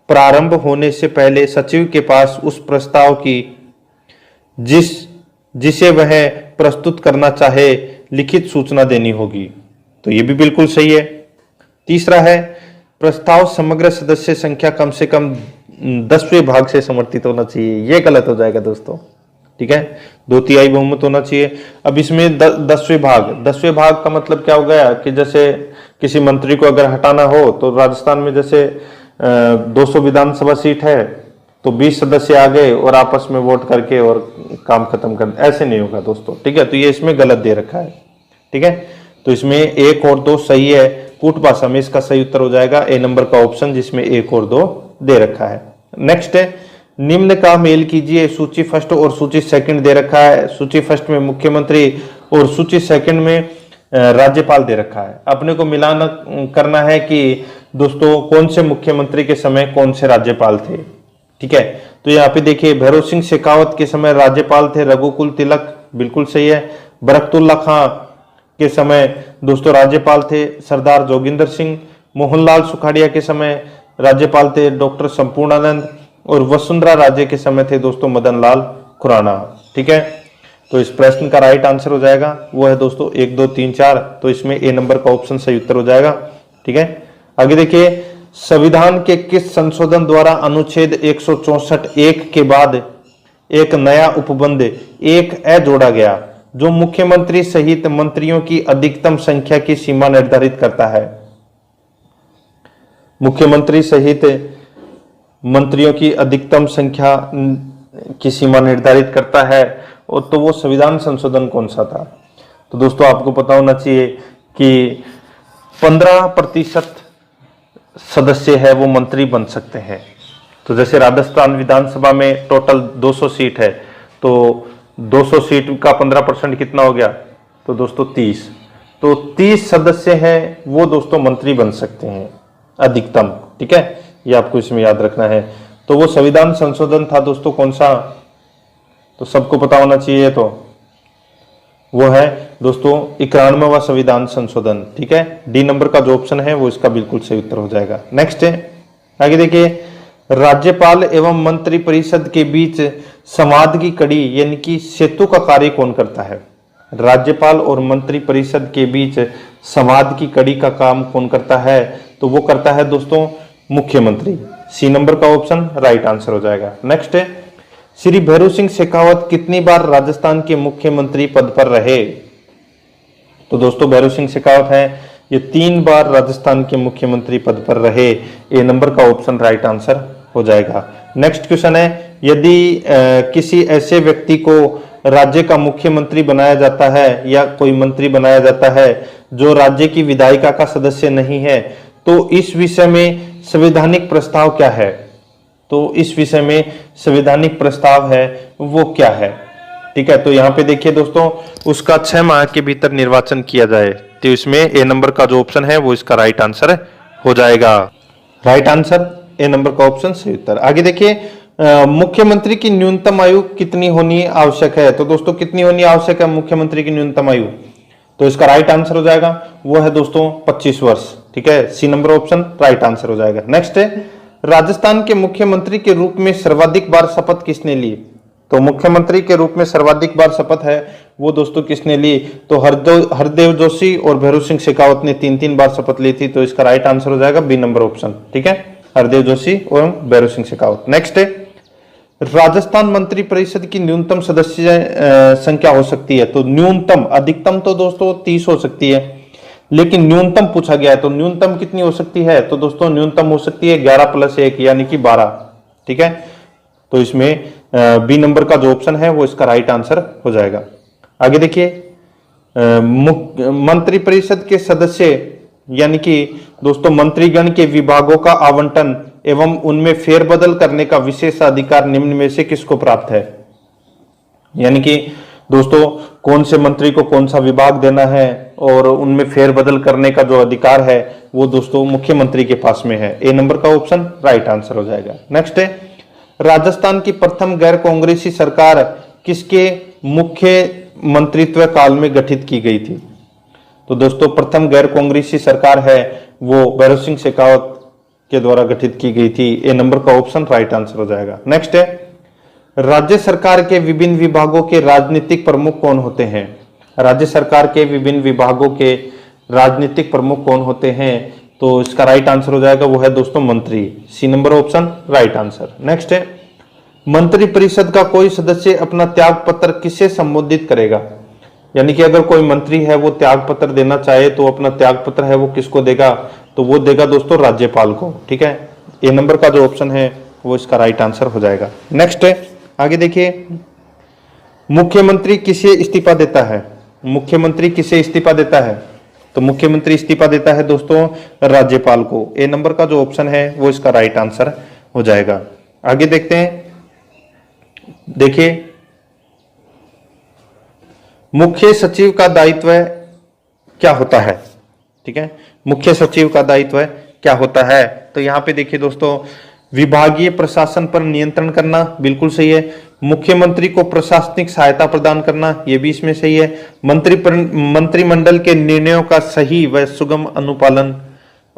प्रारंभ होने से पहले सचिव के पास उस प्रस्ताव की जिसे वह प्रस्तुत करना चाहे लिखित सूचना देनी होगी। तो ये भी बिल्कुल सही है। तीसरा है, प्रस्ताव समग्र सदस्य संख्या कम से कम 10वें भाग से समर्थित होना चाहिए। ये गलत हो जाएगा दोस्तों। ठीक है, 2/3 बहुमत होना चाहिए। अब इसमें 10वें भाग का मतलब क्या हो गया कि जैसे किसी मंत्री को अगर हटाना हो तो राजस्थान में जैसे 200 विधानसभा सीट है तो 20 सदस्य आ गए और आपस में वोट करके और काम खत्म कर, ऐसे नहीं होगा दोस्तों। ठीक है, तो ये इसमें गलत दे रखा है। ठीक है, तो इसमें 1 और 2 सही है। कूट भाषा में इसका सही उत्तर हो जाएगा ए नंबर का ऑप्शन, जिसमें 1 और 2 दे रखा है। नेक्स्ट है, निम्न का मेल कीजिए। सूची फर्स्ट और सूची सेकंड दे रखा है। सूची फर्स्ट में मुख्यमंत्री और सूची सेकंड में राज्यपाल दे रखा है। अपने को मिलान करना है कि दोस्तों कौन से मुख्यमंत्री के समय कौन से राज्यपाल थे। ठीक है, तो यहाँ पे देखिए, भैरव सिंह शेखावत के समय राज्यपाल थे रघुकुल तिलक, बिल्कुल सही है। बरकतुल्ला खां के समय दोस्तों राज्यपाल थे सरदार जोगिंदर सिंह। मोहनलाल सुखाड़िया के समय राज्यपाल थे डॉक्टर संपूर्णानंद, और वसुंधरा राजे के समय थे दोस्तों मदन लाल खुराना। ठीक है, तो इस प्रश्न का राइट आंसर हो जाएगा वो है दोस्तों 1, 2, 3, 4। तो इसमें ए नंबर का ऑप्शन सही उत्तर हो जाएगा। ठीक है, आगे देखिए, संविधान के किस संशोधन द्वारा अनुच्छेद 164(1) के बाद एक नया उपबंध 1A जोड़ा गया जो मुख्यमंत्री सहित मंत्रियों की अधिकतम संख्या की सीमा निर्धारित करता है? मुख्यमंत्री सहित मंत्रियों की अधिकतम संख्या की सीमा निर्धारित करता है, और तो वो संविधान संशोधन कौन सा था? तो दोस्तों आपको पता होना चाहिए कि 15% सदस्य है वो मंत्री बन सकते हैं। तो जैसे राजस्थान विधानसभा में टोटल 200 सीट है, तो 200 सीट का 15% कितना हो गया, तो दोस्तों 30। तो 30 सदस्य हैं वो दोस्तों मंत्री बन सकते हैं अधिकतम, ठीक है, ये आपको इसमें याद रखना है। तो वो संविधान संशोधन था दोस्तों कौन सा, तो सबको पता होना चाहिए, तो वो है दोस्तों 91वां संविधान संशोधन, ठीक है। डी नंबर का जो ऑप्शन है वो इसका बिल्कुल सही उत्तर हो जाएगा। नेक्स्ट है, आगे देखिए, राज्यपाल एवं मंत्री परिषद के बीच संवाद की कड़ी यानी कि सेतु का कार्य कौन करता है। राज्यपाल और मंत्री परिषद के बीच संवाद की कड़ी का काम कौन करता है, तो वो करता है दोस्तों मुख्यमंत्री। सी नंबर का ऑप्शन राइट आंसर हो जाएगा। नेक्स्ट है, श्री भैरू सिंह शेखावत कितनी बार राजस्थान के मुख्यमंत्री पद पर रहे, तो दोस्तों भैरू सिंह शेखावत है ये 3 बार राजस्थान के मुख्यमंत्री पद पर रहे। ए नंबर का ऑप्शन राइट आंसर हो जाएगा। नेक्स्ट क्वेश्चन है, यदि किसी ऐसे व्यक्ति को राज्य का मुख्यमंत्री बनाया जाता है या कोई मंत्री बनाया जाता है जो राज्य की विधायिका का सदस्य नहीं है, तो इस विषय में संवैधानिक प्रस्ताव क्या है, तो इस विषय में संवैधानिक प्रस्ताव है वो क्या है, ठीक है। तो यहाँ पे देखिए दोस्तों, उसका 6 माह के भीतर निर्वाचन किया जाए, तो इसमें ए नंबर का जो ऑप्शन है वो इसका राइट आंसर हो जाएगा। राइट आंसर ए नंबर का ऑप्शन सही उत्तर। आगे देखिए, मुख्यमंत्री की न्यूनतम आयु कितनी होनी आवश्यक है, तो दोस्तों कितनी होनी आवश्यक है मुख्यमंत्री की न्यूनतम आयु, तो इसका राइट आंसर हो जाएगा वो है दोस्तों 25 वर्ष, ठीक है। C number option right answer हो जाएगा। नेक्स्ट है, राजस्थान के मुख्यमंत्री के रूप में सर्वाधिक बार शपथ किसने ली, तो मुख्यमंत्री के रूप में सर्वाधिक बार शपथ है वो दोस्तों किसने ली, तो हरदेव जोशी और भैरू सिंह शेखावत ने 3-3 बार शपथ ली थी, तो इसका राइट आंसर हो जाएगा बी नंबर ऑप्शन, ठीक है, हरदेव जोशी और भैरू सिंह शेखावत। नेक्स्ट है, राजस्थान मंत्री परिषद की न्यूनतम सदस्य संख्या हो सकती है, तो न्यूनतम, अधिकतम तो दोस्तों 30 हो सकती है, लेकिन न्यूनतम पूछा गया है, तो न्यूनतम कितनी हो सकती है, तो दोस्तों न्यूनतम हो सकती है 11 + 1 यानी कि 12, ठीक है। तो इसमें बी नंबर का जो ऑप्शन है वो इसका राइट आंसर हो जाएगा। आगे देखिए, मंत्री परिषद के सदस्य यानी कि दोस्तों मंत्रीगण के विभागों का आवंटन एवं उनमें फेरबदल करने का विशेष अधिकार निम्न में से किसको प्राप्त है, यानी कि दोस्तों कौन से मंत्री को कौन सा विभाग देना है और उनमें फेरबदल करने का जो अधिकार है वो दोस्तों मुख्यमंत्री के पास में है। ए नंबर का ऑप्शन राइट आंसर हो जाएगा। नेक्स्ट है, राजस्थान की प्रथम गैर कांग्रेसी सरकार किसके मुख्य मंत्रित्व काल में गठित की गई थी, तो दोस्तों प्रथम गैर कांग्रेसी सरकार है वो भैरू सिंह शेखावत के द्वारा गठित की गई थी। ए नंबर का ऑप्शन राइट आंसर हो जाएगा। नेक्स्ट है, राज्य सरकार के विभिन्न विभागों के राजनीतिक प्रमुख कौन होते हैं, राज्य सरकार के विभिन्न विभागों के राजनीतिक प्रमुख कौन होते हैं, तो इसका राइट आंसर हो जाएगा वो है दोस्तों मंत्री। C number option right answer. Next है, मंत्री परिषद का कोई सदस्य अपना त्याग पत्र किससे संबोधित करेगा, यानी कि अगर कोई मंत्री है वो त्याग पत्र देना चाहे तो अपना त्याग पत्र है वो किसको देगा, तो वो देगा दोस्तों राज्यपाल को, ठीक है। ए नंबर का जो ऑप्शन है वो इसका राइट आंसर हो जाएगा। नेक्स्ट है, आगे देखिए, मुख्यमंत्री किसे इस्तीफा देता है, मुख्यमंत्री किसे इस्तीफा देता है, तो मुख्यमंत्री इस्तीफा देता है दोस्तों राज्यपाल को। ए नंबर का जो ऑप्शन है वो इसका राइट आंसर हो जाएगा। आगे देखते हैं, देखिए मुख्य सचिव का दायित्व क्या होता है, ठीक है, मुख्य सचिव का दायित्व क्या होता है, तो यहां पे देखिए दोस्तों विभागीय प्रशासन पर नियंत्रण करना बिल्कुल सही है, मुख्यमंत्री को प्रशासनिक सहायता प्रदान करना ये भी इसमें सही है, मंत्रिमंडल के निर्णयों का सही व सुगम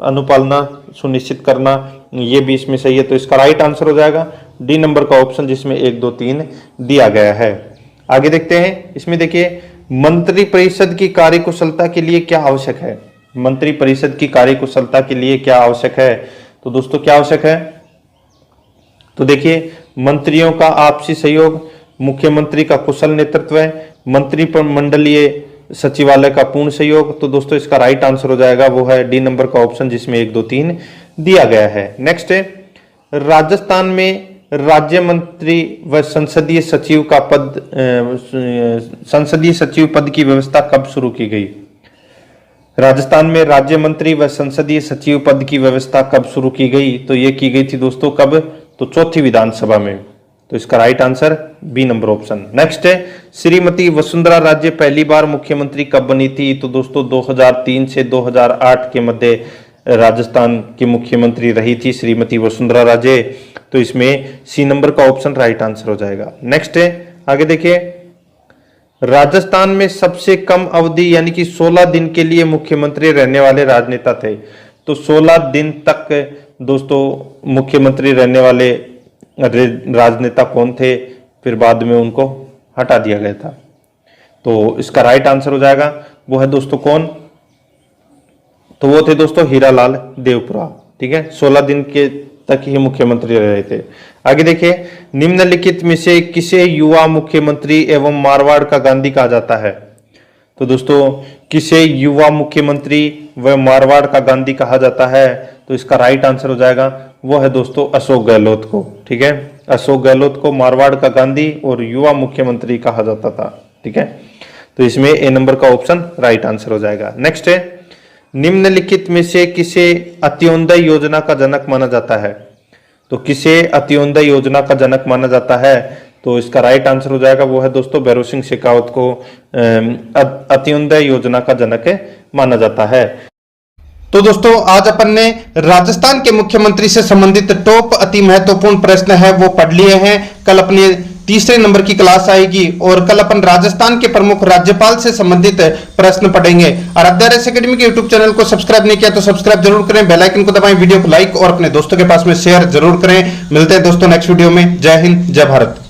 अनुपालना सुनिश्चित करना ये भी इसमें सही है, तो इसका राइट आंसर हो जाएगा डी नंबर का ऑप्शन जिसमें 1, 2, 3 दिया गया है। आगे देखते हैं, इसमें देखिए मंत्री परिषद की कार्यकुशलता के लिए क्या आवश्यक है, मंत्री परिषद की कार्यकुशलता के लिए क्या आवश्यक है, तो दोस्तों क्या आवश्यक है, तो देखिए मंत्रियों का आपसी सहयोग, मुख्यमंत्री का कुशल नेतृत्व, मंत्रिमंडलीय सचिवालय का पूर्ण सहयोग, तो दोस्तों इसका राइट आंसर हो जाएगा वो है डी नंबर का ऑप्शन जिसमें 1, 2, 3 दिया गया है। नेक्स्ट है, राजस्थान में राज्य मंत्री व संसदीय सचिव का पद संसदीय सचिव पद की व्यवस्था कब शुरू की गई, राजस्थान में राज्य मंत्री व संसदीय सचिव पद की व्यवस्था कब शुरू की गई, तो ये की गई थी दोस्तों कब, तो चौथी विधानसभा में, तो इसका right answer B number option. Next है, श्रीमती वसुंधरा राजे पहली बार मुख्यमंत्री कब बनी थी? तो दोस्तों 2003 से 2008 के मध्य राजस्थान की मुख्यमंत्री रही थी श्रीमती वसुंधरा राजे। तो इसमें सी नंबर का ऑप्शन राइट आंसर हो जाएगा। नेक्स्ट है, आगे देखिए, राजस्थान में सबसे कम अवधि यानी कि 16 दिन के लिए मुख्यमंत्री रहने वाले राजनेता थे। तो 16 दिन तक दोस्तों मुख्यमंत्री रहने वाले राजनेता कौन थे? फिर बाद में उनको हटा दिया गया था। तो इसका राइट आंसर हो जाएगा, वो है दोस्तों कौन? तो वो थे दोस्तों हीरालाल देवपुरा। ठीक है, 16 दिन के तक ही मुख्यमंत्री रहे थे। आगे देखिए, निम्नलिखित में से किसे युवा मुख्यमंत्री एवं मारवाड़ का गांधी कहा जाता है? तो दोस्तों किसे युवा मुख्यमंत्री व मारवाड़ का गांधी कहा जाता है? तो इसका राइट आंसर हो जाएगा, वो है दोस्तों अशोक गहलोत को। ठीक है, अशोक गहलोत को मारवाड़ का गांधी और युवा मुख्यमंत्री कहा जाता था। ठीक है, तो इसमें ए नंबर का ऑप्शन राइट आंसर हो जाएगा। नेक्स्ट है, निम्नलिखित में से किसे अंत्योदय योजना का जनक माना जाता है? तो किसे अंत्योदय योजना का जनक माना जाता है? तो इसका राइट आंसर हो जाएगा, वो है दोस्तों भैरों सिंह शेखावत को अंत्योदय योजना का जनक माना जाता है। तो दोस्तों आज अपन ने राजस्थान के मुख्यमंत्री से संबंधित टॉप अति महत्वपूर्ण प्रश्न है वो पढ़ लिए हैं। कल अपने तीसरे नंबर की क्लास आएगी और कल अपन राजस्थान के प्रमुख राज्यपाल से संबंधित प्रश्न पढ़ेंगे। आराध्या रेस एकेडमी के यूट्यूब चैनल को सब्सक्राइब नहीं किया तो सब्सक्राइब जरूर करें, बेल आइकन को दबाएं, वीडियो को लाइक और अपने दोस्तों के पास में शेयर जरूर करें। मिलते हैं दोस्तों नेक्स्ट वीडियो में। जय हिंद, जय भारत।